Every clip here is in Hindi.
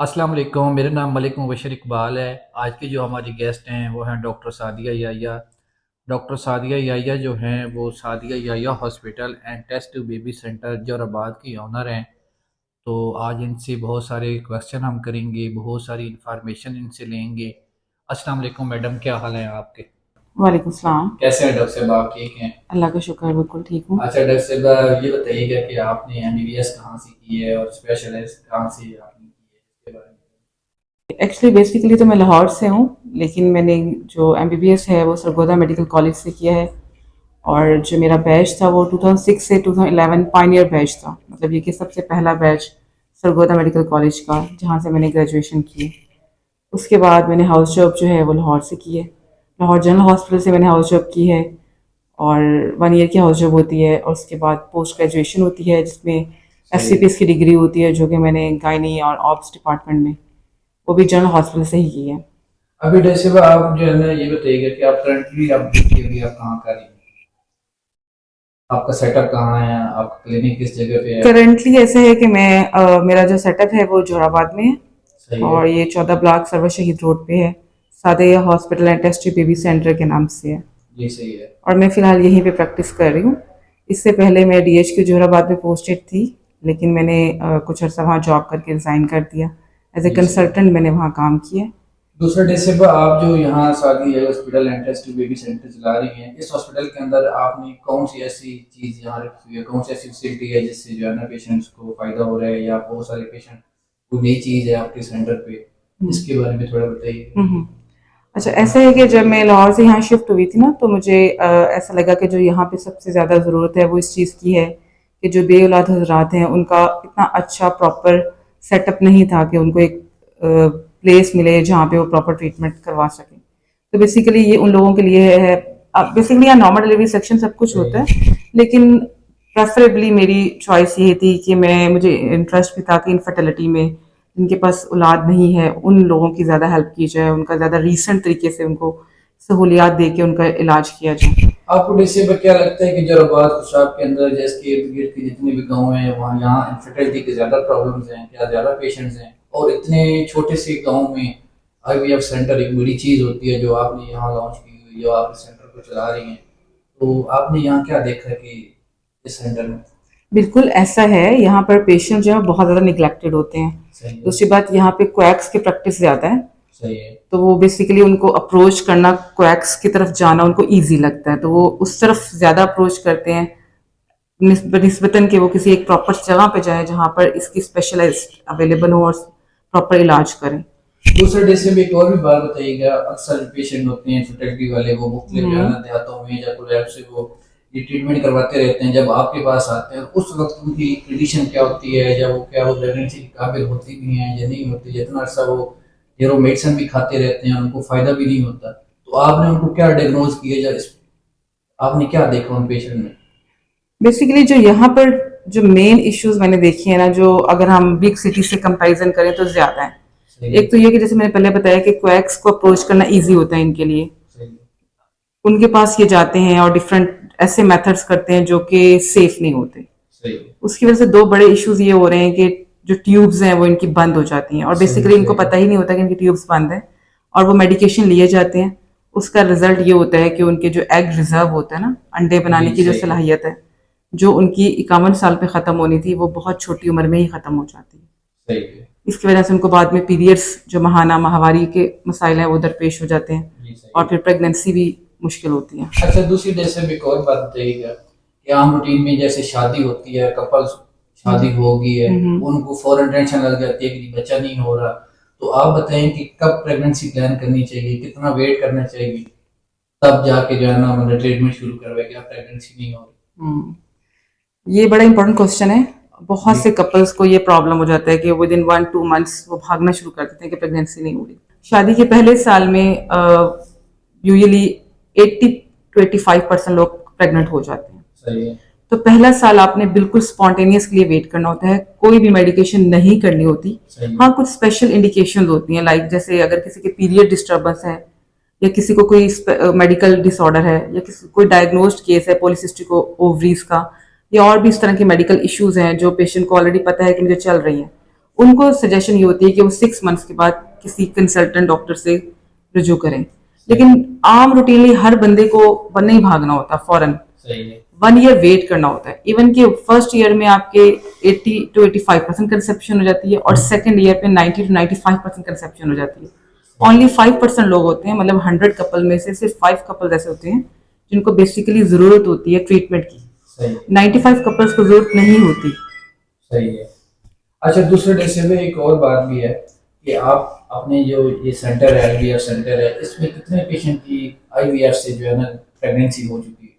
अस्सलाम वालेकुम। मेरा नाम मलिक मुबशर इकबाल है। आज की जो हमारी गेस्ट हैं वो हैं डॉक्टर सादिया याहिया। डॉक्टर सादिया याहिया जो हैं वो Sadia Yahiya hospital and test baby centre Jorabad की ऑनर हैं। तो आज इनसे बहुत सारे क्वेश्चन हम करेंगे, बहुत सारी इंफॉर्मेशन इनसे लेंगे। अस्सलाम वालेकुम मैडम, क्या हाल है आपके? वालेकुम सलाम। कैसे हैं डॉक्टर साहब, आप ठीक हैं? अल्लाह का शुक्र है, बिल्कुल ठीक हूँ। अच्छा डॉक्टर साहब, ये बताइएगा कि आपने एमबीबीएस कहाँ से की है और स्पेशलिस्ट कहाँ से आपने की है, इसके बारे में। एक्चुअली बेसिकली तो मैं लाहौर से हूँ, लेकिन मैंने जो एमबीबीएस है वो सरगोदा मेडिकल कॉलेज से किया है। और जो मेरा बैच था वो 2006 से 2011 पाइनियर बैच था, मतलब ये कि सबसे पहला बैच सरगोदा मेडिकल कॉलेज का, जहाँ से मैंने ग्रेजुएशन की। उसके बाद मैंने हाउस जॉब जो है वो लाहौर से की है। लाहौर जनरल हॉस्पिटल से मैंने हाउस जॉब की है, और 1 ईयर की हाउस जॉब होती है, और उसके बाद पोस्ट ग्रेजुएशन होती है जिसमें सही है। एफसीपीएस की डिग्री होती है, जो कि मैंने गायनी और ऑप्स डिपार्टमेंट में, वो भी जनरल हॉस्पिटल से ही की है। अभी जैसे वो आप जो है ना ये बताइएगा कि आप करंटली आप देखिए अभी आप कहाँ कर रही हैं, आपका सेटअप कहाँ है, आपका क्लिनिक किस जगह पे है? करंटली ऐसे है कि मेरा जो सेटअप है वो जोराबाद में है, सही है। और ये 14 ब्लॉक सरवर शहीद रोड पे है। सादे hospital and test baby centre के नाम से है। जी सही है। और मैं फ़िलहाल यहीं पे प्रैक्टिस कर रही हूँ। इससे पहले मैं डीएचक्यू जोराबाद में पोस्टेड थी, लेकिन मैंने कुछ अर्सा वहाँ जॉब करके रिज़ाइन कर दिया। एज ए जी सही है। कंसल्टेंट मैंने वहाँ काम किया। दूसरा जैसे आप जो यहाँ सादी है hospital and test baby centre चला रही हैं, इस हॉस्पिटल के अंदर आपने कौन सी ऐसी चीज़ यहाँ रखी हुई है, कौन सी ऐसी फैसिलिटी है जिससे जो है ना पेशेंट्स को फायदा हो रहा है, या बहुत सारे पेशेंट कोई नई चीज़ है आपके सेंटर पे, इसके बारे में थोड़ा बताइए। हम्म। अच्छा, ऐसा है कि जब मैं लाहौर से यहाँ शिफ्ट हुई थी ना, तो मुझे ऐसा लगा कि जो यहाँ पे सबसे ज़्यादा ज़रूरत है वो इस चीज़ की है कि जो बे औलाद हजरात हैं उनका इतना अच्छा प्रॉपर सेटअप नहीं था कि उनको एक प्लेस मिले जहाँ पे वो प्रॉपर ट्रीटमेंट करवा सकें। तो बेसिकली ये उन लोगों के लिए है। बेसिकली यहाँ नॉर्मल डिलीवरी सेक्शन सब कुछ सही होता है। है, लेकिन प्रेफरेबली मेरी चॉइस ये थी कि मुझे इंटरेस्ट भी था कि इनफर्टिलिटी में, जिनके पास औलाद नहीं है, उन लोगों की ज़्यादा हेल्प की जाए, उनका ज़्यादा रीसेंट तरीके से उनको सहूलियात दे के उनका इलाज किया जाए। आपको वैसे में क्या लगता है कि जोराबाद खुशाब के अंदर जैसे कि इर्द गिर्द के जितने भी गाँव हैं वहाँ यहाँ इनफर्टिलिटी के ज़्यादा प्रॉब्लम्स हैं, क्या ज़्यादा पेशेंट्स हैं? और इतने छोटे से गांव में आईवीएफ सेंटर एक बड़ी चीज़ होती है जो आपने यहाँ लॉन्च की हुई, जो आप इस सेंटर को चला रही हैं, तो आपने यहाँ क्या देखा है कि इस सेंटर में? बिल्कुल ऐसा है, यहाँ पर पेशेंट जो है बहुत ज़्यादा निगलेक्टेड होते हैं। सही है। दूसरी बात, यहाँ पे क्वैक्स की प्रैक्टिस ज़्यादा है। सही है। तो वो बेसिकली उनको अप्रोच करना, क्वैक्स की तरफ जाना उनको ईजी लगता है, तो वो उस तरफ ज़्यादा अप्रोच करते हैं निस्बतन कि वो किसी एक प्रॉपर जगह पे जाए जहाँ पर इसकी स्पेशलाइज्ड अवेलेबल हो और प्रॉपर इलाज करें। दूसरे जैसे भी एक और भी बात बताइएगा, अक्सर पेशेंट होते हैं फर्टिलिटी वाले वो मुख्तलिफ जो है ना देहातों में या कोई लैब से वो ये ट्रीटमेंट करवाते रहते हैं, जब आपके पास आते हैं उस वक्त उनकी कंडीशन क्या होती है, या वो क्या वो प्रेगनेंसी के काबिल होती भी हैं या नहीं होती, जितना अर्सा वो हीरो मेडिसिन भी खाते रहते हैं उनको फायदा भी नहीं होता, तो आपने उनको क्या डायग्नोज किया, या आपने क्या देखा उन पेशेंट में? बेसिकली जो यहाँ पर जो मेन इश्यूज मैंने देखी है ना, जो अगर हम बिग सिटी से कंपैरिजन करें तो ज्यादा है। सही है। एक तो ये कि जैसे मैंने पहले बताया कि क्वैक्स को अप्रोच करना इजी होता है इनके लिए, सही है। उनके पास ये जाते हैं और डिफरेंट ऐसे मेथड्स करते हैं जो कि सेफ नहीं होते। सही है। उसकी वजह से दो बड़े इश्यूज ये हो रहे हैं कि जो ट्यूब्स हैं वो इनकी बंद हो जाती हैं, और सही बेसिकली इनको सही है। पता ही नहीं होता कि इनकी ट्यूब्स बंद है, और वो मेडिकेशन लिए जाते हैं। उसका रिजल्ट ये होता है कि उनके जो एग रिजर्व होता है ना, अंडे बनाने जी की जो सही है। सलाहियत है, जो उनकी 51 साल पे ख़त्म होनी थी, वो बहुत छोटी उम्र में ही ख़त्म हो जाती है। सही है। इसकी वजह से उनको बाद में पीरियड्स, जो महाना माहवारी के मसाइल हैं, वो दरपेश हो जाते हैं, जी सही और है। फिर प्रेगनेंसी भी मुश्किल होती है। अच्छा दूसरी जैसे भी एक और बात बताइएगा कि आम रूटीन में जैसे शादी होती है, कपल्स शादी हो गई है, उनको फौरन टेंशन लग जाती है कि बच्चा नहीं हो रहा, तो आप बताएं कि कब प्रेगनेंसी प्लान करनी चाहिए, कितना वेट करना चाहिए, तब जाके जो है ना मतलब ट्रीटमेंट शुरू करवाए कि आप प्रेगनेंसी नहीं हो रही? हम्म, ये बड़ा इंपॉर्टेंट क्वेश्चन है। बहुत से कपल्स को ये प्रॉब्लम हो जाता है कि विद इन 1-2 मंथ्स वो भागना शुरू कर देते हैं कि प्रेगनेंसी नहीं हो रही। शादी के पहले साल में यूजुअली 80-85% लोग प्रेग्नेंट हो जाते हैं। सही है। तो पहला साल आपने बिल्कुल स्पॉन्टेनियस के लिए वेट करना होता है, कोई भी मेडिकेशन नहीं करनी होती। सही है। हाँ, कुछ स्पेशल इंडिकेशन होती हैं, लाइक जैसे अगर किसी के पीरियड डिस्टर्बेंस है, या किसी को कोई मेडिकल डिसऑर्डर है, या किसी कोई डायग्नोस्ड केस है पॉलिसिस्टिक ओवरीज का, या और भी इस तरह के मेडिकल इश्यूज हैं जो पेशेंट को ऑलरेडी पता है कि मुझे चल रही हैं, उनको सजेशन ये होती है कि वो 6 मंथ्स के बाद किसी कंसल्टेंट डॉक्टर से रुजू करें। लेकिन आम रूटीनली हर बंदे को नहीं भागना होता फौरन, सही है। 1 ईयर वेट करना होता है। इवन कि फर्स्ट ईयर में आपके 80 to 85% कंसेप्शन हो जाती है और सेकंड ईयर पे 90 to 95% कंसेप्शन हो जाती है। ओनली 5% लोग होते हैं, मतलब 100 कपल में से सिर्फ 5 कपल ऐसे होते हैं जिनको बेसिकली जरूरत होती है ट्रीटमेंट की। सही 95 कपल्स को जरूरत नहीं होती। सही है। अच्छा, दूसरे देश में एक और बात भी है कि आप अपने जो ये सेंटर है, आईवीएफ सेंटर है, इसमें कितने पेशेंट की आईवीएफ से जो है ना प्रेगनेंसी हो चुकी है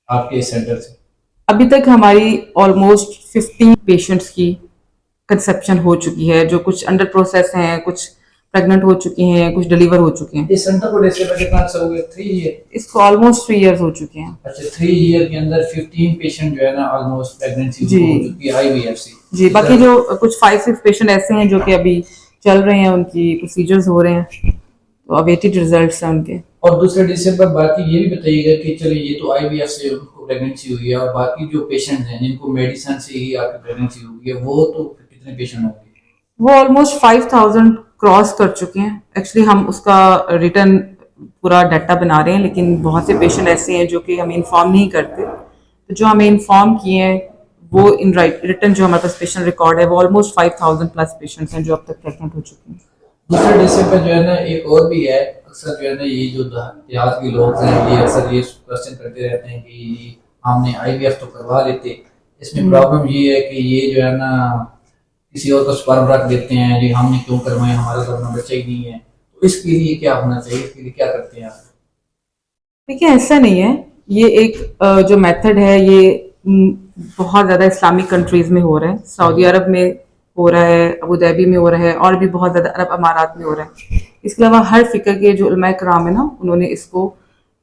आपके इस सेंटर से? अभी तक हमारी ऑलमोस्ट 15 पेशेंट्स की कंसेप्शन हो चुकी है, जो कुछ अंडर प्रोसेस हैं, कुछ प्रेग्नेंट हो चुकी हैं, कुछ डिलीवर हो चुके हैं। इस सेंटर को डेसे में कितना अच्छा हो गया? 3 ईयर? इसको ऑलमोस्ट 3 इयर्स हो चुके हैं। अच्छा, 3 ईयर के अंदर 15 पेशेंट जो है ना ऑलमोस्ट प्रेगनेंसी जी। हो चुकी है आईवीएफ से। जी, बाकी जो कुछ 5-6 पेशेंट ऐसे हैं जो कि अभी चल रहे हैं, उनकी प्रोसीजर्स हो रहे हैं, तो अवेटेड रिजल्ट्स हैं उनके। और दूसरे डिसीजन पर बाकी ये भी बताइएगा कि चलिए ये तो आईवीएफ से उनको प्रेगनेंसी हुई है, और बाकी जो पेशेंट हैं जिनको मेडिसिन से ही आपकी प्रेगनेंसी हुई है, वो तो कितने पेशेंट होंगे? वो ऑलमोस्ट 5000 क्रॉस कर चुके हैं। एक्चुअली हम उसका रिटर्न पूरा डाटा बना रहे हैं, लेकिन बहुत से पेशेंट ऐसे हैं जो कि हमें इन्फॉर्म नहीं करते। तो जो हमें इन्फॉर्म किए हैं वो इन रिटर्न जो हमारे पास पेशेंट रिकॉर्ड है, वो ऑलमोस्ट 5000 प्लस पेशेंट्स हैं जो अब तक प्रेगनेंट हो चुके हैं। दूसरे डिसीजन पर जो है ना एक और भी है, अक्सर जो है ना ये जो देहात के लोग हैं ये अक्सर ये क्वेश्चन करते रहते हैं कि हमने आईवीएफ तो करवा लेते, इसमें प्रॉब्लम ये है कि ये जो है ना किसी और को स्पर्म रख देते हैं, जी हमने क्यों करवाए, हमारा तो अपना बच्चा ही नहीं है। तो इसके लिए क्या होना चाहिए, इसके लिए क्या करते हैं आप? देखिए, ऐसा नहीं है। ये एक जो मेथड है ये बहुत ज़्यादा इस्लामिक कंट्रीज में हो रहा है। सऊदी अरब में हो रहा है, अबू धाबी में हो रहा है, और भी बहुत ज़्यादा अरब अमारात में हो रहा है। इसके अलावा हर फ़िक्र के जो उलमा कराम है ना, उन्होंने इसको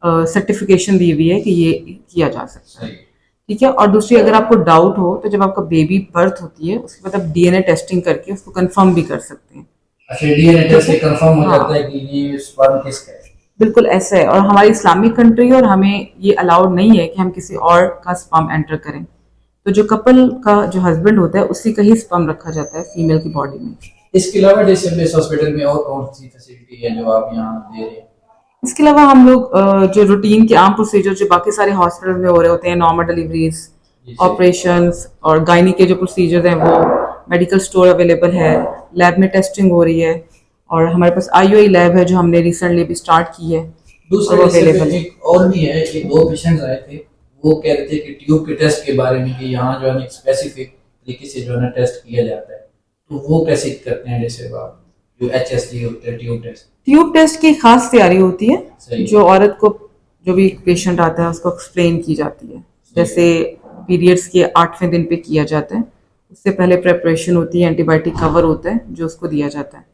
सर्टिफिकेशन दी हुई है कि ये किया जा सकता है। ठीक है। और दूसरी, अगर आपको डाउट हो तो जब आपका बेबी बर्थ होती है उसके बाद आप डीएनए टेस्टिंग करके उसको कंफर्म भी कर सकते हैं। अच्छा, डीएनए टेस्ट से कंफर्म हो जाता है कि ये स्पर्म किसका है? बिल्कुल ऐसा है। और हमारी इस्लामिक कंट्री है और हमें ये अलाउड नहीं है कि हम किसी और का स्पर्म एंटर करें। तो जो कपल का जो हस्बैंड होता है उसी का ही स्पर्म रखा जाता है फीमेल की बॉडी में। इसके अलावा जैसे बेस हॉस्पिटल में और कौन सी फैसिलिटी है जो आप यहाँ दे रहे हैं? इसके अलावा हम लोग जो रूटीन के आम प्रोसीजर जो बाकी सारे हॉस्पिटल में हो रहे होते हैं, नॉर्मल डिलीवरीज, ऑपरेशंस और गायनी के जो प्रोसीजर्स हैं, वो मेडिकल स्टोर अवेलेबल है, लैब में टेस्टिंग हो रही है, और हमारे पास आईयूआई लैब है जो हमने रिसेंटली भी स्टार्ट की है। दूसरे अवेलेबल एक और भी है कि 2 पेशेंट्स आए थे, वो कह रहे थे कि ट्यूब के टेस्ट के बारे में कि यहाँ जो है स्पेसिफिक तरीके से जो है ना टेस्ट किया जाता है, तो वो कैसे करते हैं? जैसे आप जो एचएसटी होते हैं ट्यूब टेस्ट की खास तैयारी होती है, सही। जो औरत को, जो भी पेशेंट आता है उसको एक्सप्लेन की जाती है। जैसे पीरियड्स के 8वें दिन पे किया जाता है, उससे पहले प्रेपरेशन होती है, एंटीबायोटिक कवर होता है जो उसको दिया जाता है।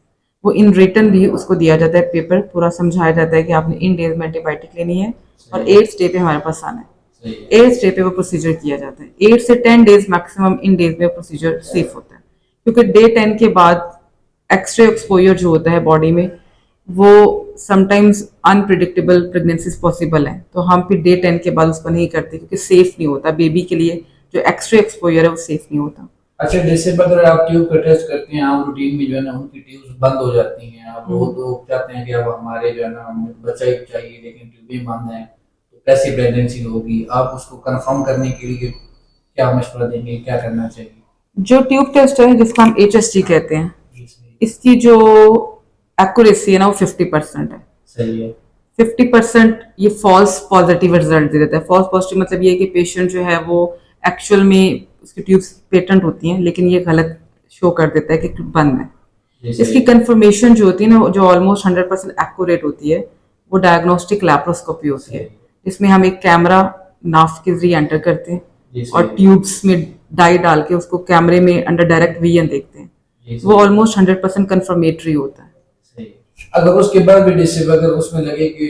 वो इन रिटर्न भी उसको दिया जाता है, पेपर पूरा समझाया जाता है कि आपने इन डेज में एंटीबायोटिक लेनी है और 8th डे पे हमारे पास आना है। 8th डे पे वो प्रोसीजर किया जाता है। 8 से 10 डेज मैक्सिमम इन डेज में प्रोसीजर सेफ होता है, क्योंकि डे 10 के बाद एक्सरे एक्सपोजर जो होता है बॉडी में, वो समटाइम्स अनप्रिडिक्टेबल प्रेगनेंसीज पॉसिबल है। तो हम फिर डे 10 के बाद उसको नहीं करते, क्योंकि सेफ नहीं होता बेबी के लिए। जो एक्सरे एक्सपोजर है वो सेफ नहीं होता। अच्छा, जैसे अगर आप ट्यूब का टेस्ट करते हैं, आप रूटीन में जो है ना उनकी ट्यूब्स बंद हो जाती हैं, आप वो तो चाहते हैं कि अब हमारे जो है ना हमें बच्चा ही चाहिए, लेकिन ट्यूबें बंद हैं, तो कैसी प्रेगनेंसी होगी? आप उसको कंफर्म करने के लिए क्या मशवरा देंगे, क्या करना चाहिए? जो ट्यूब टेस्ट है जिसको हम HSG कहते हैं, इसकी जो एक्यूरेसी है ना वो 50% है। सही है। 50% ये फॉल्स पॉजिटिव रिजल्ट दे देता है। फॉल्स पॉजिटिव मतलब ये है कि पेशेंट जो है वो एक्चुअल में उसकी ट्यूब्स पेटेंट होती हैं, लेकिन ये गलत शो कर देता है कि ट्यूब बंद है। इसकी कंफर्मेशन जो होती है ना, जो ऑलमोस्ट 100% एक्यूरेट होती है, वो डायग्नोस्टिक लैप्रोस्कोपी होती है, जिसमें हम एक कैमरा नाफ के जरिए एंटर करते हैं और ट्यूब्स में डाई डाल के उसको कैमरे में अंडर डायरेक्ट विजन देखते हैं। वो ऑलमोस्ट 100% कंफर्मेटरी होता है। अगर उसके बाद भी अगर उसमें लगे कि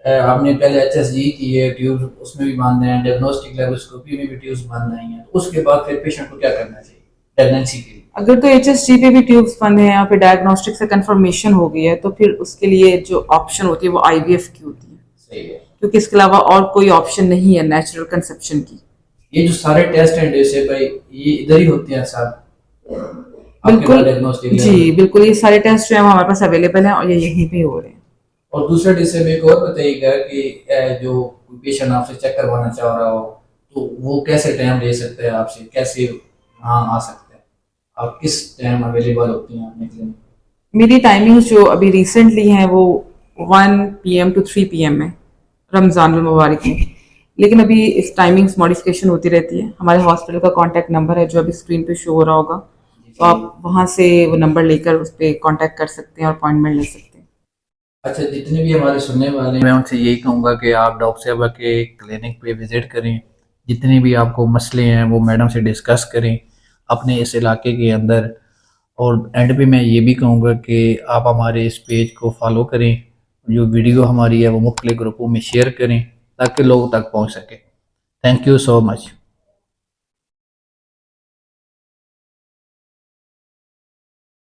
आपने पहले एचएसजी की है, ट्यूब उसमें भी बांधे हैं, डायग्नोस्टिक लेप्रोस्कोपी में भी ट्यूब्स बांध आई हैं, तो उसके बाद फिर पेशेंट को क्या करना चाहिए प्रेगनेंसी के लिए? अगर तो HSG पे भी ट्यूब्स बंद हैं या फिर डायग्नोस्टिक से कंफर्मेशन हो गई है, तो फिर उसके लिए जो ऑप्शन होती है वो IVF की होती है। सही है। क्योंकि इसके अलावा और कोई ऑप्शन नहीं है नेचुरल कंसेप्शन की। ये जो सारे टेस्ट हैं जैसे भाई ये इधर ही होते हैं सब? बिल्कुल डायग्नोस्टिक जी, बिल्कुल ये सारे टेस्ट जो है वो हमारे पास अवेलेबल हैं और ये यहीं पे हो रहे हैं। और दूसरा डिश में एक और बताइएगा कि जो पेशेंट आपसे चेक करवाना चाह रहा हो तो वो कैसे टाइम ले सकते हैं आपसे, कैसे हाँ आ सकते हैं, आप किस टाइम अवेलेबल होती हैं अपने क्लिनिक? मेरी टाइमिंग्स जो अभी रिसेंटली हैं वो 1 PM टू 3 PM है रमज़ान मुबारक में। लेकिन अभी इस टाइमिंग्स मॉडिफिकेशन होती रहती है। हमारे हॉस्पिटल का कॉन्टैक्ट नंबर है जो अभी स्क्रीन पे शो हो रहा होगा, तो आप वहाँ से वो नंबर लेकर उस पर कॉन्टैक्ट कर सकते हैं और अपॉइंटमेंट ले सकते हैं। अच्छा, जितने भी हमारे सुनने वाले हैं मैं उनसे यही कहूँगा कि आप डॉक्टर साहबा के क्लिनिक पे विज़िट करें, जितने भी आपको मसले हैं वो मैडम से डिस्कस करें अपने इस इलाके के अंदर। और एंड पे मैं ये भी कहूँगा कि आप हमारे इस पेज को फॉलो करें, जो वीडियो हमारी है वो मुख्तलिफ ग्रुपों में शेयर करें ताकि लोग तक पहुँच सके। Thank you so much.